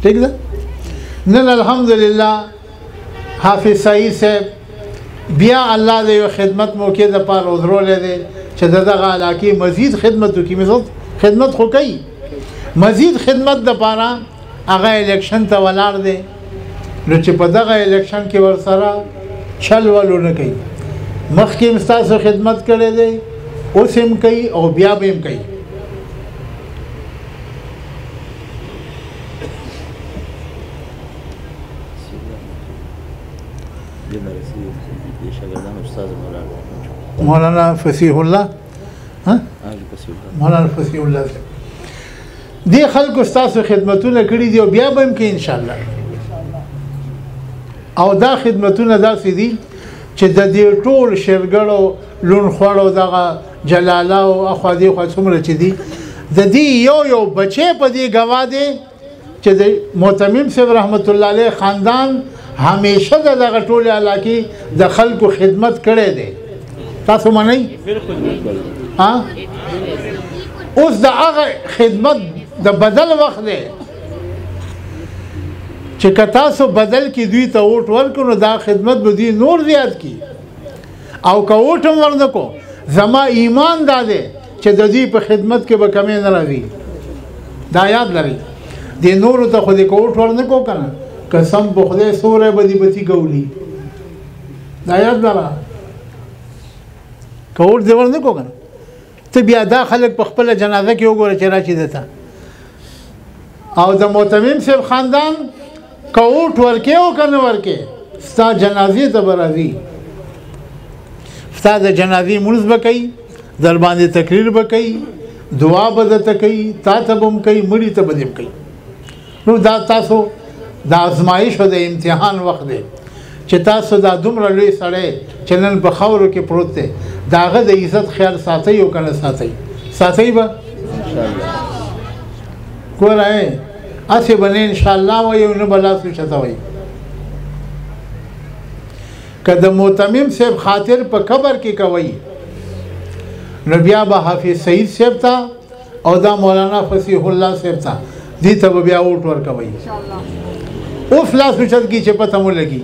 ٹھیک ده نن الحمدلله حافظ سعید صاحب بیا الله دې خدمت موکې د پاره ودرولې دي چې دغه علاقې مزید خدمت وکړي مثلا خدمت خو کوي مزید خدمت د پاره هغه الیکشن ته ولاړ دي نو چې په دغه الیکشن کې ورسره چل ولو نه کوي مخکې مستاسو خدمت کړي دي اوس هم کوي او بیا به هم کوي مولانا فصیح الله مولانا فصیح الله دې خلکو ستاسو خدمتونه کړي دي او بیا به هم کوي ان شاء الله او دا خدمتونه داسې دي چې د دې ټول شرګړو لون خوړو دغه جلاله او اخوادي خو څومره چې دي د دې یو بچي په دې گواه دي چې د معتمم صاحب رحمت الله علیه خاندان همیشه دغه ټول علاقې د خلکو خدمت کړي دي تاسو مانی ها اوس د هغه خدمت د بدل وخت دی چې که تاسو بدل کې دوی ته ووټ ورکړو دا خدمت به دوی نور زیات کی او که ووټ هم ورنکو زما ایمان دا دی چې د دوی په خدمت کې به کمی نه راځي دا یاد لرئ دې نورو ته خو دې که ووټ ورنکو که نه قسم په خدای سوری به دې بتي ګولي دا یاد لره که ووټ دې ورنکو که نه ته بیا دا خلک په خپله جنازه کې وګوره چې راشي دته او د معتمم صاحب خاندان که ووټ ورکې او که نه ورکې ستا جنازې ته به راځي ستا د جنازې مونځ به کوي در باندې تقریر به کوي دعا به درته کوي تا ته به هم کوي مړي ته به دې هم کوي نو دا تاسو د ازمایش او د امتحان وخت دی چې تاسو دا دومره لوی سړی چې نن په خاورو کې پروت دی د هغه د عزت خیال ساتئ او که نه ساتئ ساتئ به ګوره هسې به نه انشاءالله وایي او نه به لاس اوچته وایي که د معتمم صاحب خاطر په قبر کې کوئ نو بیا به حافظ سعید صاحب ته او دا مولانا فصیح الله صاحب ته دې ته به بیا ووټ ورکوئ اوس لاس اوچت کړي چې پته مو لګي